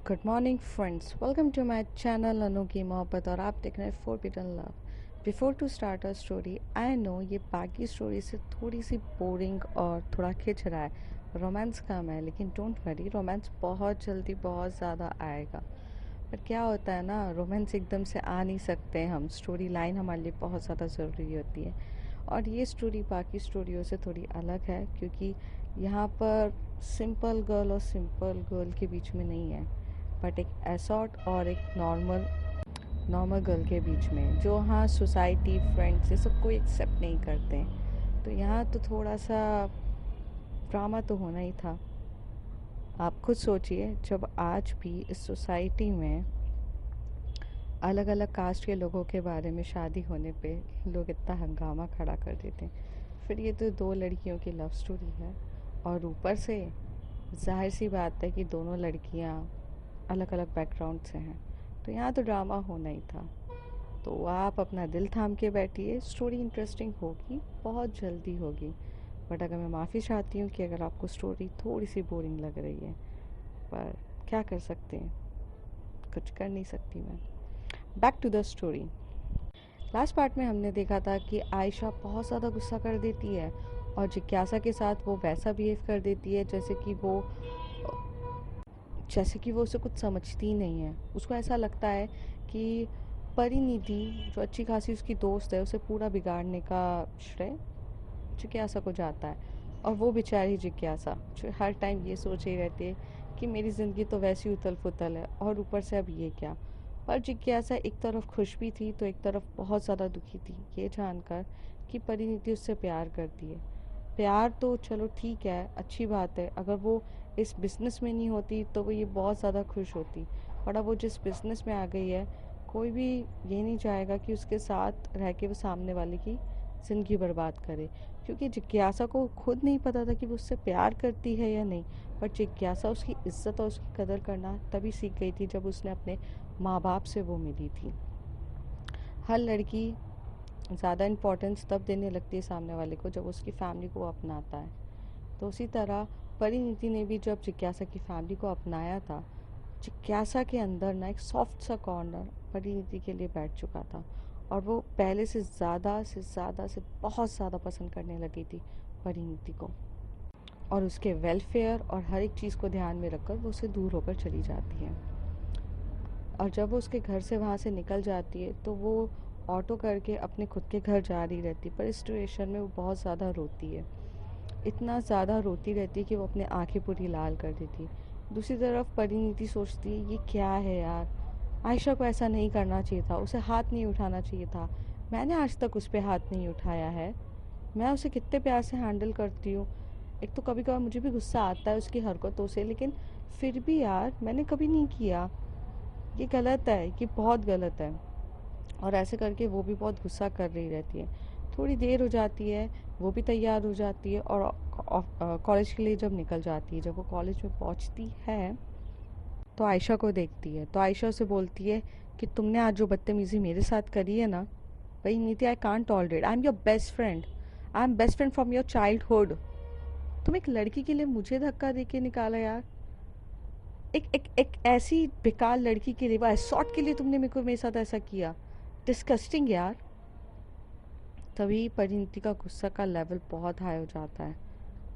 Good morning friends, welcome to my channel Anu की मोहब्बत और आप देख रहे हैं forbidden love. Before to start a story, I know ये बाकी स्टोरी से थोड़ी सी बोरिंग और थोड़ा खिंच रहा है। रोमांस कम है, लेकिन डोंट वरी, रोमांस बहुत जल्दी बहुत ज़्यादा आएगा। पर क्या होता है ना, रोमांस एकदम से आ नहीं सकते हम, स्टोरी लाइन हमारे लिए बहुत ज़्यादा ज़रूरी होती है। और ये स्टोरी बाकी स्टोरियों से थोड़ी अलग है, क्योंकि यहाँ पर सिंपल गर्ल और सिंपल गर्ल के बीच में नहीं है, बट एक असॉर्ट और एक नॉर्मल नॉर्मल गर्ल के बीच में, जो हाँ सोसाइटी फ्रेंड्स ये सब कोई एक्सेप्ट नहीं करते हैं। तो यहाँ तो थोड़ा सा ड्रामा तो होना ही था। आप खुद सोचिए, जब आज भी इस सोसाइटी में अलग अलग कास्ट के लोगों के बारे में शादी होने पे लोग इतना हंगामा खड़ा कर देते हैं, फिर ये तो दो लड़कियों की लव स्टोरी है। और ऊपर से जाहिर सी बात है कि दोनों लड़कियां अलग अलग बैकग्राउंड से हैं, तो यहाँ तो ड्रामा होना ही था। तो आप अपना दिल थाम के बैठिए, स्टोरी इंटरेस्टिंग होगी, बहुत जल्दी होगी। बट अगर मैं माफ़ी चाहती हूँ कि अगर आपको स्टोरी थोड़ी सी बोरिंग लग रही है, पर क्या कर सकते हैं, कुछ कर नहीं सकती मैं। Back to the story. Last part में हमने देखा था कि आयशा बहुत ज़्यादा गुस्सा कर देती है और जिज्ञासा के साथ वो वैसा बिहेव कर देती है जैसे कि वो उसे कुछ समझती ही नहीं है। उसको ऐसा लगता है कि परिणीति, जो अच्छी खासी उसकी दोस्त है, उसे पूरा बिगाड़ने का श्रेय जिज्ञासा को जाता है। और वो बेचारी जिज्ञासा जो हर टाइम ये सोच ही रहती है कि मेरी ज़िंदगी तो वैसी उथल पुथल है और ऊपर से अब ये क्या। पर जिज्ञासा एक तरफ खुश भी थी तो एक तरफ बहुत ज़्यादा दुखी थी, ये जानकर कि परिणीति उससे प्यार करती है। प्यार तो चलो ठीक है, अच्छी बात है। अगर वो इस बिज़नेस में नहीं होती तो वो ये बहुत ज़्यादा खुश होती। और अब वो जिस बिज़नेस में आ गई है, कोई भी ये नहीं चाहेगा कि उसके साथ रह के वो सामने वाले की ज़िंदगी बर्बाद करे। क्योंकि जिज्ञासा को खुद नहीं पता था कि वो उससे प्यार करती है या नहीं, पर जिज्ञासा उसकी इज्जत और उसकी कदर करना तभी सीख गई थी जब उसने अपने माँ बाप से वो मिली थी। हर लड़की ज़्यादा इम्पोर्टेंस तब देने लगती है सामने वाले को जब उसकी फैमिली को अपनाता है। तो उसी तरह परिणीति ने भी जब जिज्ञासा की फैमिली को अपनाया था, जिज्ञासा के अंदर ना एक सॉफ्ट सा कॉर्नर परिणीति के लिए बैठ चुका था। और वो पहले से बहुत ज़्यादा पसंद करने लगी थी परिणीति को। और उसके वेलफेयर और हर एक चीज़ को ध्यान में रखकर वो उससे दूर होकर चली जाती है। और जब वो उसके घर से वहाँ से निकल जाती है तो वो ऑटो करके अपने खुद के घर जा रही रहती, पर इस सिचुएशन में वो बहुत ज़्यादा रोती है। इतना ज़्यादा रोती रहती है कि वो अपने आंखें पूरी लाल कर देती। दूसरी तरफ परिणीति सोचती है, ये क्या है यार, आयशा को ऐसा नहीं करना चाहिए था, उसे हाथ नहीं उठाना चाहिए था। मैंने आज तक उस पर हाथ नहीं उठाया है, मैं उसे कितने प्यार से हैंडल करती हूँ। एक तो कभी कभार मुझे भी गुस्सा आता है उसकी हरकतों से, लेकिन फिर भी यार मैंने कभी नहीं किया, ये गलत है, ये बहुत गलत है। और ऐसे करके वो भी बहुत गुस्सा कर रही रहती है। थोड़ी देर हो जाती है, वो भी तैयार हो जाती है और कॉलेज के लिए जब निकल जाती है, जब वो कॉलेज में पहुंचती है तो आयशा को देखती है। तो आयशा उसे बोलती है कि तुमने आज जो बदतमीज़ी मेरे साथ करी है ना, भाई नीति, I can't tolerate, I am your best friend, I am best friend from your childhood. तुम एक लड़की के लिए मुझे धक्का दे के निकाला यार, एक ऐसी बेकार लड़की के लिए, वो शॉर्ट के लिए तुमने मेरे साथ ऐसा किया, डिस्कस्टिंग यार। तभी परिणीति का गुस्सा का लेवल बहुत हाई हो जाता है।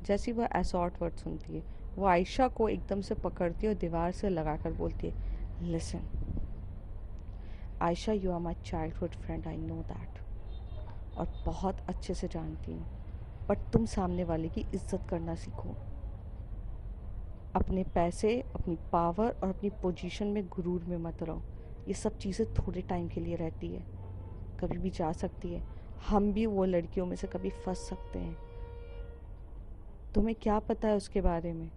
जैसी वह असॉर्ट वर्ड सुनती है, वो आयशा को एकदम से पकड़ती है और दीवार से लगाकर बोलती है, listen Ayesha, you are my childhood friend, I know that, और बहुत अच्छे से जानती हूँ, बट तुम सामने वाले की इज्जत करना सीखो। अपने पैसे, अपनी पावर और अपनी पोजीशन में गुरूर में मत रहो। ये सब चीज़ें थोड़े टाइम के लिए रहती है, कभी भी जा सकती है। हम भी वो लड़कियों में से कभी फंस सकते हैं। तुम्हें क्या पता है उसके बारे में?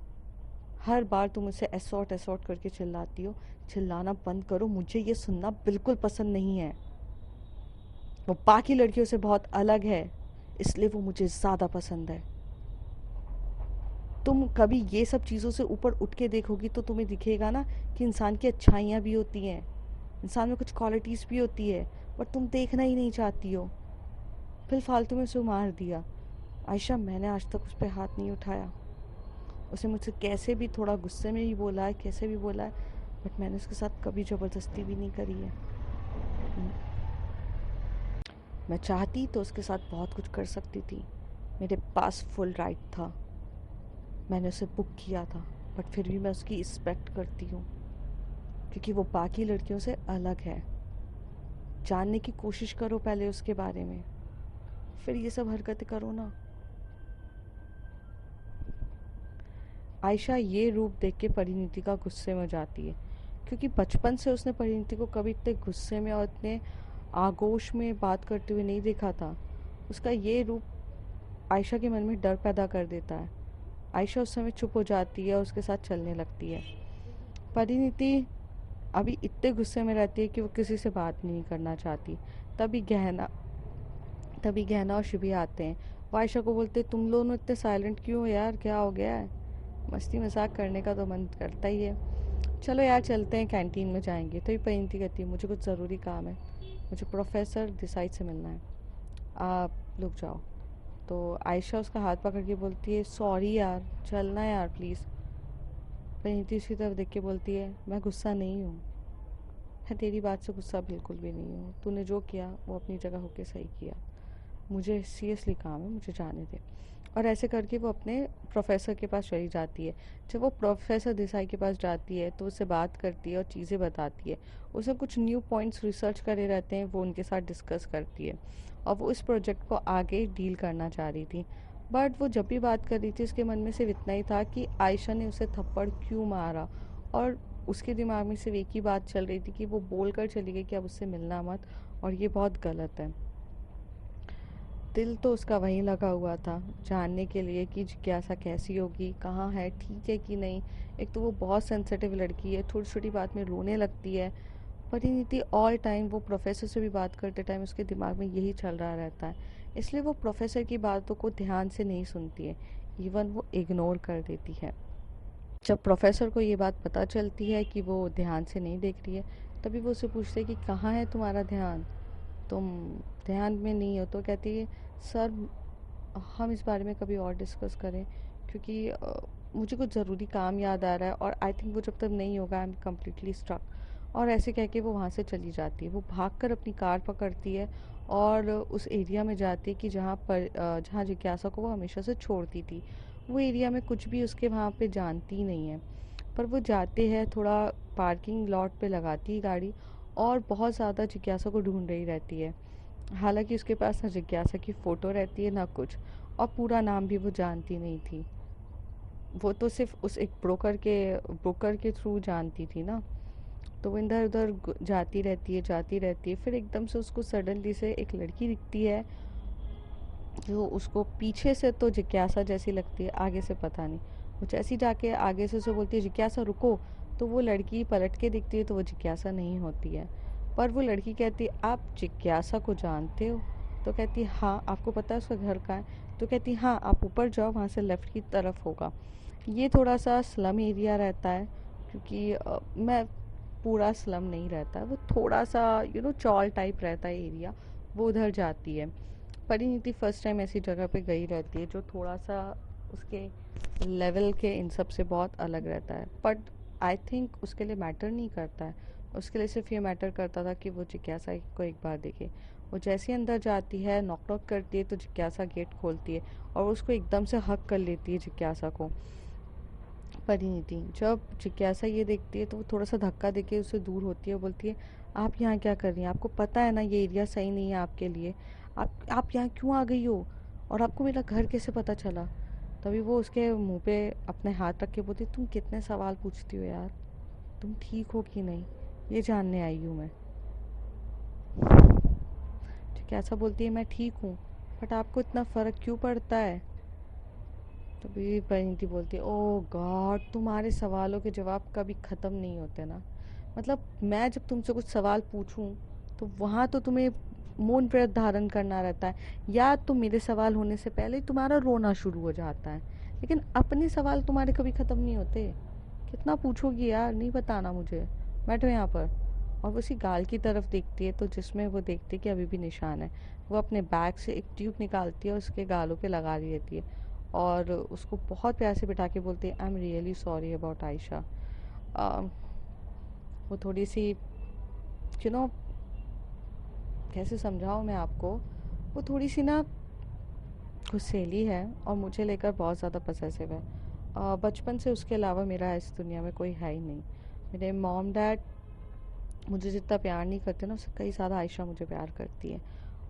हर बार तुम उसे असॉर्ट असॉर्ट करके चिल्लाती हो। चिल्लाना बंद करो, मुझे ये सुनना बिल्कुल पसंद नहीं है। वो बाकी लड़कियों से बहुत अलग है, इसलिए वो मुझे ज़्यादा पसंद है। तुम कभी ये सब चीज़ों से ऊपर उठ के देखोगी तो तुम्हें दिखेगा ना कि इंसान की अच्छाइयाँ भी होती हैं, इंसान में कुछ क्वालिटीज़ भी होती है, बट तुम देखना ही नहीं चाहती हो। फिर फालतू में उसे मार दिया। आयशा, मैंने आज तक उस पर हाथ नहीं उठाया। उसे मुझसे कैसे भी थोड़ा गुस्से में भी बोला है, कैसे भी बोला है, बट मैंने उसके साथ कभी ज़बरदस्ती भी नहीं करी है। मैं चाहती तो उसके साथ बहुत कुछ कर सकती थी, मेरे पास फुल राइट था, मैंने उसे बुक किया था, बट फिर भी मैं उसकी रिस्पेक्ट करती हूँ क्योंकि वो बाकी लड़कियों से अलग है। जानने की कोशिश करो पहले उसके बारे में, फिर ये सब हरकतें करो ना। आयशा ये रूप देख के परिणीति का गुस्से में हो जाती है, क्योंकि बचपन से उसने परिणीति को कभी इतने गुस्से में और इतने आगोश में बात करते हुए नहीं देखा था। उसका ये रूप आयशा के मन में डर पैदा कर देता है। आयशा उस समय चुप हो जाती है और उसके साथ चलने लगती है। परिणीति अभी इतने गुस्से में रहती है कि वो किसी से बात नहीं करना चाहती। तभी गहना तभी गहना और शिवी आते हैं। वो आयशा को बोलते, तुम दोनों इतने साइलेंट क्यों हो यार, क्या हो गया है? मस्ती मजाक करने का तो मन करता ही है। चलो यार चलते हैं, कैंटीन में जाएंगे। तो ये परिणीति कहती है, मुझे कुछ ज़रूरी काम है, मुझे प्रोफेसर देसाई से मिलना है, आप लोग जाओ। तो आयशा उसका हाथ पकड़ के बोलती है, सॉरी यार, चलना यार प्लीज़। परिणीति उसकी तरफ देख के बोलती है, मैं गुस्सा नहीं हूँ, मैं तेरी बात से गुस्सा बिल्कुल भी नहीं हूँ, तूने जो किया वो अपनी जगह होके सही किया, मुझे सीरियसली काम है, मुझे जाने दे। और ऐसे करके वो अपने प्रोफेसर के पास चली जाती है। जब वो प्रोफेसर देसाई के पास जाती है तो उससे बात करती है और चीज़ें बताती है। उसे कुछ न्यू पॉइंट्स रिसर्च करे रहते हैं, वो उनके साथ डिस्कस करती है और वो इस प्रोजेक्ट को आगे डील करना चाह रही थी। बट वो जब भी बात कर रही थी उसके मन में सिर्फ इतना ही था कि आयशा ने उसे थप्पड़ क्यों मारा, और उसके दिमाग में सिर्फ एक ही बात चल रही थी कि वो बोल कर चली गई कि अब उससे मिलना मत, और ये बहुत गलत है। दिल तो उसका वहीं लगा हुआ था, जानने के लिए कि जिज्ञासा कैसी होगी, कहाँ है, ठीक है कि नहीं। एक तो वो बहुत सेंसिटिव लड़की है, छोटी छोटी बात में रोने लगती है। परिणीति ऑल टाइम वो प्रोफेसर से भी बात करते टाइम उसके दिमाग में यही चल रहा रहता है, इसलिए वो प्रोफेसर की बातों को ध्यान से नहीं सुनती है, इवन वो इग्नोर कर देती है। जब प्रोफेसर को ये बात पता चलती है कि वो ध्यान से नहीं देख रही है, तभी वो उससे पूछते हैं कि कहाँ है तुम्हारा ध्यान, तुम ध्यान में नहीं हो। तो कहती है, सर हम इस बारे में कभी और डिस्कस करें, क्योंकि मुझे कुछ ज़रूरी काम याद आ रहा है और आई थिंक वो जब तक नहीं होगा आई एम कम्प्लीटली स्ट्रक। और ऐसे कह के वो वहाँ से चली जाती है। वो भागकर अपनी कार पकड़ती है और उस एरिया में जाती है कि जहाँ जिज्ञासा को वो हमेशा से छोड़ती थी। वो एरिया में कुछ भी उसके वहाँ पे जानती नहीं है, पर वो जाते हैं, थोड़ा पार्किंग लॉट पे लगाती है गाड़ी और बहुत ज़्यादा जिज्ञासा को ढूंढ रही रहती है। हालांकि उसके पास ना जिज्ञासा की फ़ोटो रहती है ना कुछ, और पूरा नाम भी वो जानती नहीं थी। वो तो सिर्फ उस एक ब्रोकर के थ्रू जानती थी ना। तो वो इधर उधर जाती रहती है। फिर एकदम से उसको सडनली से एक लड़की दिखती है, जो उसको पीछे से तो जिज्ञासा जैसी लगती है, आगे से पता नहीं। वो जैसी जाके आगे से उसे बोलती है, जिज्ञासा रुको, तो वो लड़की पलट के दिखती है तो वो जिज्ञासा नहीं होती है। पर वो लड़की कहती है, आप जिज्ञासा को जानते हो? तो कहती है, हाँ। आपको पता है उसका घर कहाँ है? तो कहती है, हाँ, आप ऊपर जाओ, वहाँ से लेफ़्ट की तरफ होगा। ये थोड़ा सा स्लम एरिया रहता है, क्योंकि मैं पूरा स्लम नहीं रहता है, वो थोड़ा सा चॉल टाइप रहता है एरिया। वो उधर जाती है। परिणीति फर्स्ट टाइम ऐसी जगह पे गई रहती है जो थोड़ा सा उसके लेवल के इन सब से बहुत अलग रहता है, बट आई थिंक उसके लिए मैटर नहीं करता है। उसके लिए सिर्फ ये मैटर करता था कि वो जिज्ञासा को एक बार देखे। वो जैसे ही अंदर जाती है, नॉक नॉक करती है, तो जिज्ञासा गेट खोलती है और उसको एकदम से हक कर लेती है जिज्ञासा को। परिणीति जब जिज्ञासा ये देखती है तो वो थोड़ा सा धक्का देके उससे दूर होती है, बोलती है, आप यहाँ क्या कर रही हैं? आपको पता है ना ये एरिया सही नहीं है आपके लिए, आप यहाँ क्यों आ गई हो, और आपको मेरा घर कैसे पता चला? तभी वो उसके मुंह पे अपने हाथ रख के बोलती, तुम कितने सवाल पूछती हो यार, तुम ठीक हो कि नहीं, ये जानने आई हूँ मैं। जिज्ञासा बोलती है, मैं ठीक हूँ, बट आपको इतना फ़र्क क्यों पड़ता है? तभी परिणीति बोलती है, ओह गॉड, तुम्हारे सवालों के जवाब कभी ख़त्म नहीं होते ना। मतलब मैं जब तुमसे कुछ सवाल पूछूं तो वहाँ तो तुम्हें मौन व्रत धारण करना रहता है, या तो मेरे सवाल होने से पहले ही तुम्हारा रोना शुरू हो जाता है, लेकिन अपने सवाल तुम्हारे कभी ख़त्म नहीं होते। कितना पूछोगी यार, नहीं बताना मुझे, बैठो यहाँ पर। और वो उसी गाल की तरफ देखती है तो जिसमें वो देखती है कि अभी भी निशान है। वो अपने बैग से एक ट्यूब निकालती है और उसके गालों पे लगा रही रहती है और उसको बहुत प्यार से बिठा के बोलती है, I am really sorry about Ayesha. वो थोड़ी सी यू नो कैसे समझाऊँ मैं आपको, वो थोड़ी सी ना गुस्सैली है और मुझे लेकर बहुत ज़्यादा पसेसिव है। बचपन से उसके अलावा मेरा इस दुनिया में कोई है ही नहीं। मेरे मॉम डैड मुझे जितना प्यार नहीं करते ना, उससे कई ज़्यादा आयशा मुझे प्यार करती है,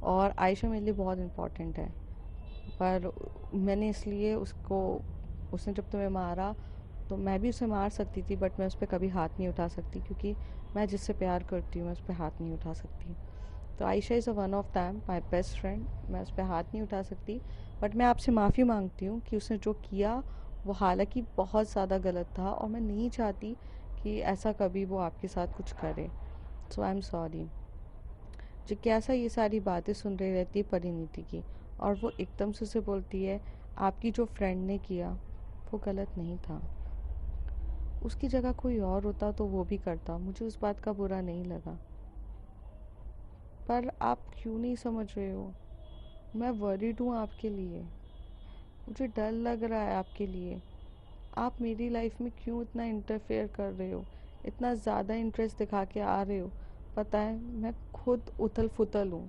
और आयशा मेरे लिए बहुत इम्पोर्टेंट है। पर मैंने इसलिए उसको, उसने जब तुम्हें मारा तो मैं भी उसे मार सकती थी, बट मैं उस पर कभी हाथ नहीं उठा सकती, क्योंकि मैं जिससे प्यार करती हूँ मैं उस पर हाथ नहीं उठा सकती। तो Ayesha is a one of them, my best friend. मैं उस पर हाथ नहीं उठा सकती, बट मैं आपसे माफ़ी मांगती हूँ कि उसने जो किया वो हालांकि बहुत ज़्यादा गलत था, और मैं नहीं चाहती कि ऐसा कभी वो आपके साथ कुछ करे। सो आई एम सॉरी। जिज्ञासा ये सारी बातें सुन रही रहती है परिणीति की, और वो एकदम से उसे बोलती है, आपकी जो फ्रेंड ने किया वो गलत नहीं था। उसकी जगह कोई और होता तो वो भी करता, मुझे उस बात का बुरा नहीं लगा। पर आप क्यों नहीं समझ रहे हो? मैं वरीड हूँ आपके लिए। मुझे डर लग रहा है आपके लिए। आप मेरी लाइफ में क्यों इतना इंटरफेयर कर रहे हो, इतना ज़्यादा इंटरेस्ट दिखा के आ रहे हो? पता है मैं खुद उथल फुथल हूँ।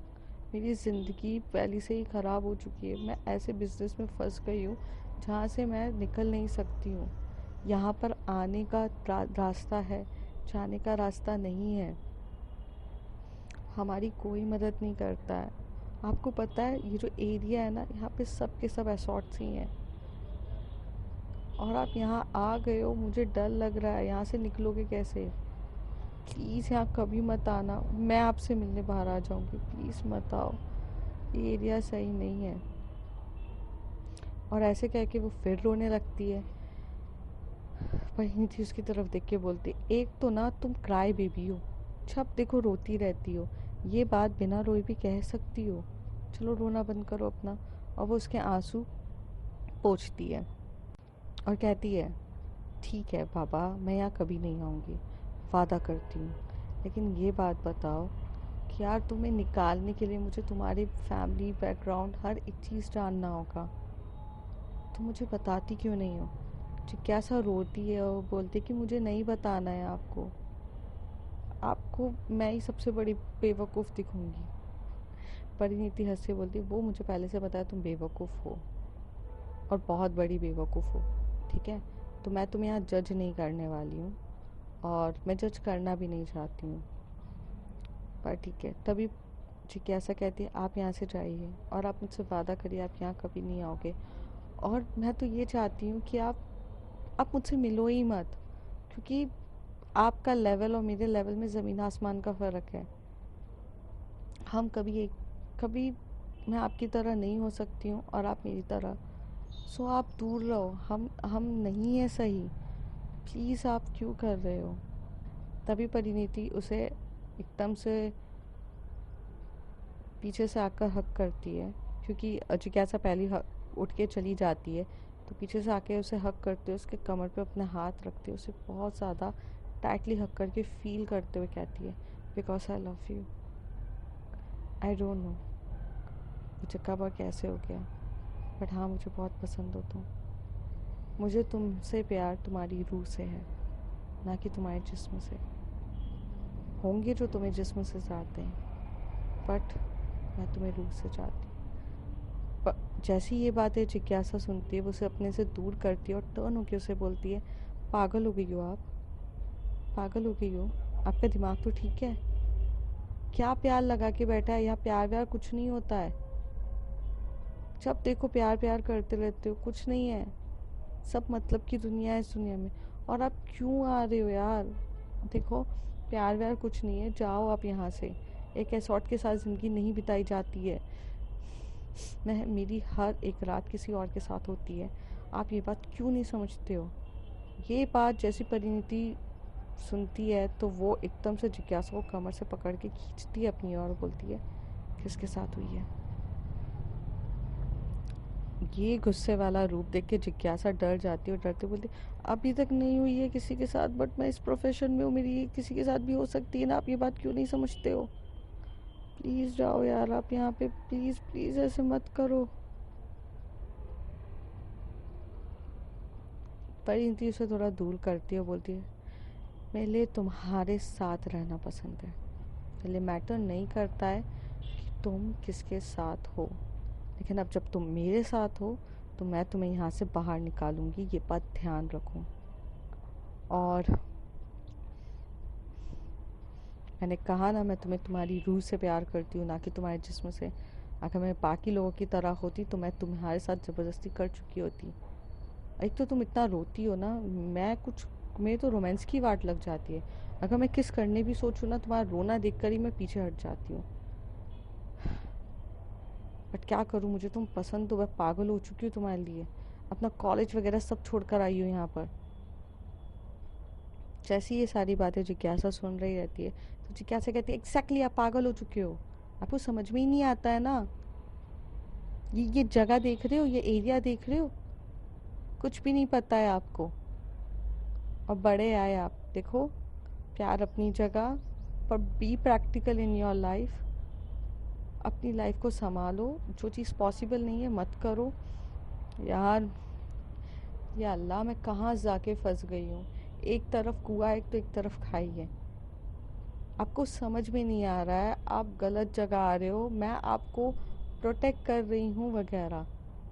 मेरी ज़िंदगी पहले से ही ख़राब हो चुकी है। मैं ऐसे बिज़नेस में फंस गई हूँ जहाँ से मैं निकल नहीं सकती हूँ। यहाँ पर आने का रास्ता है, जाने का रास्ता नहीं है। हमारी कोई मदद नहीं करता है। आपको पता है ये जो एरिया है ना, यहाँ पे सब के सब असॉर्ट्स ही हैं, और आप यहाँ आ गए हो। मुझे डर लग रहा है, यहाँ से निकलोगे कैसे? प्लीज़ यहाँ कभी मत आना, मैं आपसे मिलने बाहर आ जाऊँगी, प्लीज़ मत आओ, ये एरिया सही नहीं है। और ऐसे कह के वो फिर रोने लगती है। वहीं थी उसकी तरफ देख के बोलती, एक तो ना तुम क्राई बेबी हो, जब देखो रोती रहती हो। ये बात बिना रोए भी कह सकती हो? चलो रोना बंद करो अपना। और वो उसके आंसू पोंछती है और कहती है, ठीक है बाबा, मैं यहाँ कभी नहीं आऊँगी, वादा करती हूँ। लेकिन ये बात बताओ कि यार तुम्हें निकालने के लिए मुझे तुम्हारी फैमिली बैकग्राउंड हर एक चीज़ जानना होगा, तो मुझे बताती क्यों नहीं हो? जिज्ञासा रोती है और बोलती है कि मुझे नहीं बताना है आपको। आपको मैं ही सबसे बड़ी बेवकूफ़ दिखूंगी। परिणीति हंस के बोलती है, वो मुझे पहले से पता है तुम बेवकूफ़ हो, और बहुत बड़ी बेवकूफ़ हो। ठीक है, तो मैं तुम्हें यहाँ जज नहीं करने वाली हूँ, और मैं जज करना भी नहीं चाहती हूँ। पर ठीक है, तभी जिज्ञासा कहती है, आप यहाँ से जाइए और आप मुझसे वादा करिए आप यहाँ कभी नहीं आओगे। और मैं तो ये चाहती हूँ कि आप मुझसे मिलो ही मत, क्योंकि आपका लेवल और मेरे लेवल में ज़मीन आसमान का फ़र्क है। हम कभी मैं आपकी तरह नहीं हो सकती हूँ और आप मेरी तरह। सो आप दूर रहो, हम नहीं है सही। प्लीज़ आप क्यों कर रहे हो? तभी परिणीति उसे एकदम से पीछे से आकर हक करती है, क्योंकि जिज्ञासा पहली उठ के चली जाती है, तो पीछे से आके उसे हक करते हुए उसके कमर पे अपने हाथ रखते हुए उसे बहुत ज़्यादा टाइटली हक करके फील करते हुए कहती है, because I love you. I don't know मुझे कब और कैसे हो गया, बट हाँ मुझे बहुत पसंद हो तुम। मुझे तुमसे प्यार तुम्हारी रूह से है, ना कि तुम्हारे जिस्म से। होंगे जो तुम्हें जिस्म से चाहते हैं, बट मैं तुम्हें रूह से चाहती हूँ। जैसी ये बातें जिज्ञासा सुनती है, वो उसे अपने से दूर करती है और टर्न होकर उसे बोलती है, पागल हो गई हो आप? पागल हो गई हो? आपका दिमाग तो ठीक है? क्या प्यार लगा के बैठा है यहाँ? प्यार व्यार कुछ नहीं होता है। जब देखो प्यार प्यार करते रहते हो, कुछ नहीं है। सब मतलब की दुनिया है इस दुनिया में। और आप क्यों आ रहे हो यार? देखो, प्यार व्यार कुछ नहीं है, जाओ आप यहाँ से। एक एसॉर्ट के साथ ज़िंदगी नहीं बिताई जाती है। मेरी हर एक रात किसी और के साथ होती है। आप ये बात क्यों नहीं समझते हो? ये बात जैसी परिणीति सुनती है तो वो एकदम से जिज्ञासा को कमर से पकड़ के खींचती है अपनी ओर और बोलती है, किसके साथ हुई है? ये गुस्से वाला रूप देख के जिज्ञासा डर जाती है और डरते बोलती, अभी तक नहीं हुई है किसी के साथ, बट मैं इस प्रोफेशन में हूँ, मेरी किसी के साथ भी हो सकती है ना। आप ये बात क्यों नहीं समझते हो? प्लीज़ जाओ यार आप यहाँ पे, प्लीज़ प्लीज़ ऐसे मत करो। परिणीति उसे थोड़ा दूर करती है, बोलती है, मेरे लिए तुम्हारे साथ रहना पसंद है। मेरे लिए मैटर नहीं करता है कि तुम किसके साथ हो, लेकिन अब जब तुम मेरे साथ हो तो मैं तुम्हें यहाँ से बाहर निकालूंगी, ये बात ध्यान रखो। और मैंने कहा ना, मैं तुम्हें तुम्हारी रूह से प्यार करती हूँ, ना कि तुम्हारे जिस्म से। अगर मैं बाकी लोगों की तरह होती तो मैं तुम्हारे साथ ज़बरदस्ती कर चुकी होती। एक तो तुम इतना रोती हो ना, मैं कुछ मेरी तो रोमांस की वाट लग जाती है। अगर मैं किस करने भी सोचूं ना, तुम्हारा रोना देखकर ही मैं पीछे हट जाती हूँ। बट क्या करूँ, मुझे तुम पसंद तो, मैं पागल हो चुकी हूँ तुम्हारे लिए। अपना कॉलेज वगैरह सब छोड़कर आई हूँ यहाँ पर। जैसी ये सारी बातें जिज्ञासा सुन रही रहती है तो जिज्ञासा कहती है, एग्जैक्टली आप पागल हो चुके हो, आपको समझ में ही नहीं आता है ना। ये जगह देख रहे हो, ये एरिया देख रहे हो, कुछ भी नहीं पता है आपको। और बड़े आए आप, देखो प्यार अपनी जगह, पर be practical in your life. अपनी लाइफ को संभालो, जो चीज़ पॉसिबल नहीं है मत करो। यार, या अल्लाह, मैं कहाँ जाके फंस गई हूँ। एक तरफ कुआं है तो एक तरफ खाई है। आपको समझ में नहीं आ रहा है, आप गलत जगह आ रहे हो, मैं आपको प्रोटेक्ट कर रही हूँ वगैरह।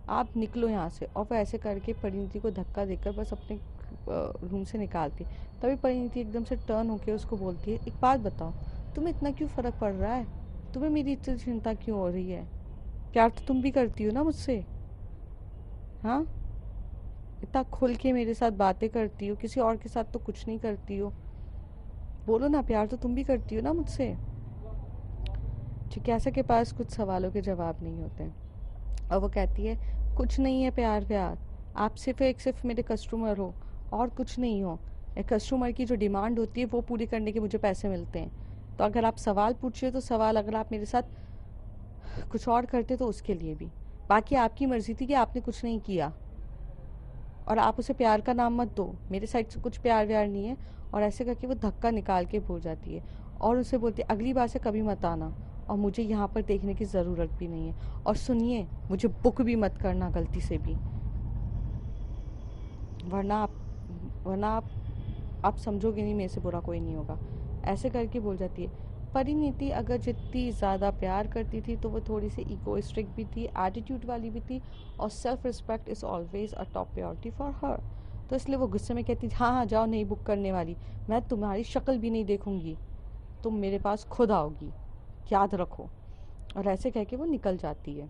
आप निकलो यहाँ से। और वो ऐसे करके परिणीति को धक्का देकर बस अपने रूम से निकालती। तभी परिणीति एकदम से टर्न होके उसको बोलती है, एक बात बताओ, तुम्हें इतना क्यों फ़र्क पड़ रहा है? तुम्हें मेरी इतनी चिंता क्यों हो रही है? प्यार तो तुम भी करती हो ना मुझसे, हाँ? इतना खुल के मेरे साथ बातें करती हो, किसी और के साथ तो कुछ नहीं करती हो। बोलो ना, प्यार तो तुम भी करती हो ना मुझसे। जिज्ञासा के पास कुछ सवालों के जवाब नहीं होते हैं और वो कहती है, कुछ नहीं है प्यार व्यार, आप सिर्फ मेरे कस्टमर हो और कुछ नहीं हो। एक कस्टमर की जो डिमांड होती है वो पूरी करने के मुझे पैसे मिलते हैं। तो अगर आप सवाल पूछ रहे हो तो सवाल, अगर आप मेरे साथ कुछ और करते तो उसके लिए भी। बाकी आपकी मर्जी थी कि आपने कुछ नहीं किया। और आप उसे प्यार का नाम मत दो, मेरे साइड से कुछ प्यार व्यार नहीं है। और ऐसे करके वो धक्का निकाल के भूल जाती है और उसे बोलती है, अगली बार से कभी मत आना और मुझे यहाँ पर देखने की ज़रूरत भी नहीं है। और सुनिए, मुझे बुक भी मत करना गलती से भी, वरना आप वरना आप समझोगे नहीं, मेरे से बुरा कोई नहीं होगा। ऐसे करके बोल जाती है। परिणीति अगर जितनी ज़्यादा प्यार करती थी तो वो थोड़ी सी इगोइस्टिक भी थी, एटीट्यूड वाली भी थी, और self respect is always a top priority for her. तो इसलिए वो गुस्से में कहती थी, हाँ हाँ जाओ, नहीं बुक करने वाली, मैं तुम्हारी शक्ल भी नहीं देखूंगी, तुम मेरे पास खुद आओगी, याद रखो। और ऐसे कह के वो निकल जाती है।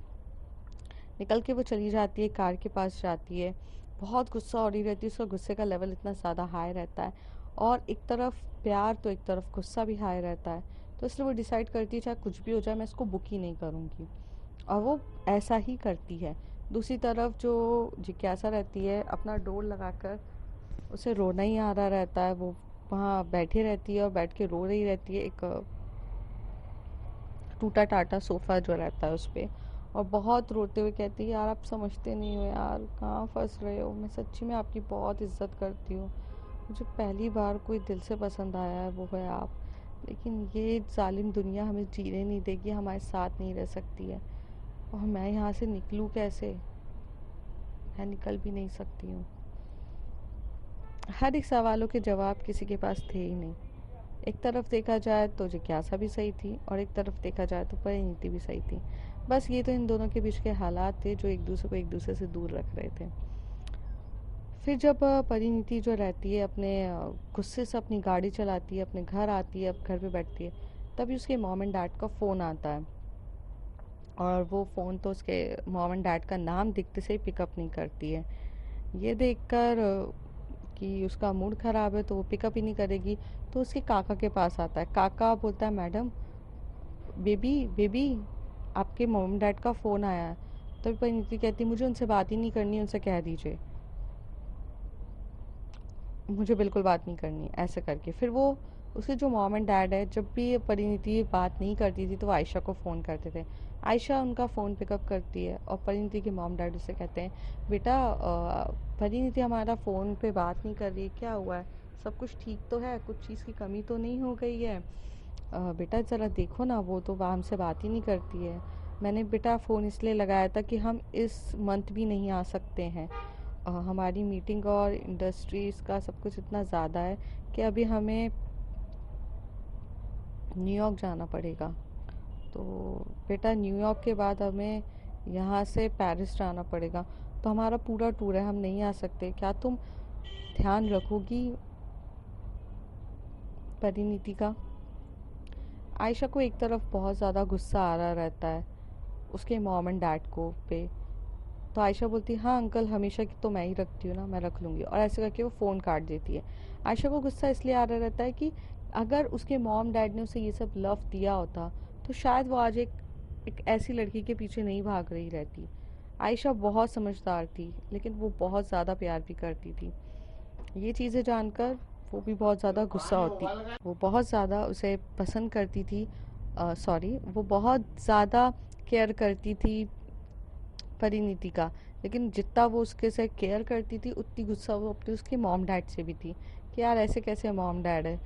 निकल के वो चली जाती है, कार के पास जाती है। बहुत गुस्सा हो रही रहती है, उसका गुस्से का लेवल इतना ज़्यादा हाई रहता है। और एक तरफ प्यार तो एक तरफ गुस्सा भी हाई रहता है। तो इसलिए वो डिसाइड करती है, चाहे कुछ भी हो जाए मैं इसको बुक ही नहीं करूँगी। और वो ऐसा ही करती है। दूसरी तरफ जो जिज्ञासा रहती है, अपना डोर लगाकर उसे रोना ही आ रहा रहता है। वो वहाँ बैठी रहती है और बैठ के रो रही रहती है, एक टूटा टाटा सोफ़ा जो रहता है उस पर। और बहुत रोते हुए कहती है, यार आप समझते नहीं हो यार, कहाँ फंस रहे हो, मैं सच्ची में आपकी बहुत इज्जत करती हूँ। मुझे पहली बार कोई दिल से पसंद आया है, वो है आप। लेकिन ये जालिम दुनिया हमें जीने नहीं देगी, हमारे साथ नहीं रह सकती है। और मैं यहाँ से निकलूँ कैसे? मैं निकल भी नहीं सकती हूँ। हर एक सवालों के जवाब किसी के पास थे ही नहीं। एक तरफ देखा जाए तो जिज्ञासा भी सही थी और एक तरफ देखा जाए तो परिणीति भी सही थी। बस ये तो इन दोनों के बीच के हालात थे जो एक दूसरे को एक दूसरे से दूर रख रहे थे। फिर जब परिणीति जो रहती है अपने गुस्से से अपनी गाड़ी चलाती है, अपने घर आती है, अब घर पे बैठती है, तभी उसके मॉम एंड डैड का फ़ोन आता है। और वो फ़ोन तो उसके मॉम एंड डैड का नाम दिखते से ही पिकअप नहीं करती है। ये देखकर कि उसका मूड ख़राब है तो वो पिकअप ही नहीं करेगी, तो उसके काका के पास आता है। काका बोलता है, मैडम, बेबी बेबी, आपके मॉम डैड का फ़ोन आया है। तभी परिणीति कहती, मुझे उनसे बात ही नहीं करनी, उनसे कह दीजिए, मुझे बिल्कुल बात नहीं करनी, ऐसे करके। फिर वो उसके जो मॉम एंड डैड है, जब भी परिणीति बात नहीं करती थी तो वो आयशा को फ़ोन करते थे। आयशा उनका फ़ोन पिकअप करती है और परिणीति के मॉम डैड उससे कहते हैं, बेटा परिणीति हमारा फ़ोन पे बात नहीं कर रही है, क्या हुआ है? सब कुछ ठीक तो है? कुछ चीज़ की कमी तो नहीं हो गई है? बेटा ज़रा देखो ना, वो तो हमसे बात ही नहीं करती है। मैंने बेटा फ़ोन इसलिए लगाया था कि हम इस मंथ भी नहीं आ सकते हैं, हमारी मीटिंग और इंडस्ट्रीज़ का सब कुछ इतना ज़्यादा है कि अभी हमें न्यूयॉर्क जाना पड़ेगा। तो बेटा न्यूयॉर्क के बाद हमें यहाँ से पेरिस जाना पड़ेगा। तो हमारा पूरा टूर है, हम नहीं आ सकते। क्या तुम ध्यान रखोगी परिणीति का? आयशा को एक तरफ बहुत ज़्यादा गुस्सा आ रहा रहता है उसके मॉम एंड डैड को पे। तो आयशा बोलती है हाँ अंकल, हमेशा की तो मैं ही रखती हूँ ना, मैं रख लूँगी, और ऐसे करके वो फ़ोन काट देती है। आयशा को गुस्सा इसलिए आ रहा रहता है कि अगर उसके मॉम डैड ने उसे ये सब लव दिया होता तो शायद वो आज एक ऐसी लड़की के पीछे नहीं भाग रही रहती। आयशा बहुत समझदार थी, लेकिन वो बहुत ज़्यादा प्यार भी करती थी। ये चीज़ें जानकर वो भी बहुत ज़्यादा गुस्सा होती। वो बहुत ज़्यादा उसे पसंद करती थी, सॉरी, वो बहुत ज़्यादा केयर करती थी परिणीति का। लेकिन जितना वो उसके से केयर करती थी उतनी गुस्सा वो अपने उसके मॉम डैड से भी थी कि यार ऐसे कैसे मॉम डैड है,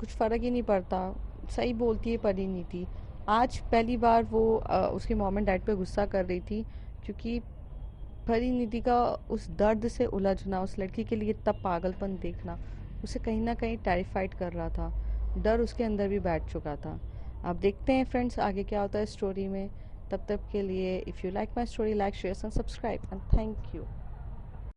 कुछ फ़र्क ही नहीं पड़ता। सही बोलती है परिणीति। आज पहली बार वो उसके मॉम एंड डैड पे गुस्सा कर रही थी, क्योंकि परिणीति का उस दर्द से उलझना, उस लड़की के लिए इतना पागलपन देखना उसे कहीं ना कहीं टेरिफाइड कर रहा था। डर उसके अंदर भी बैठ चुका था। अब देखते हैं फ्रेंड्स आगे क्या होता है स्टोरी में। तब तक के लिए if you like my story, like share and subscribe and thank you.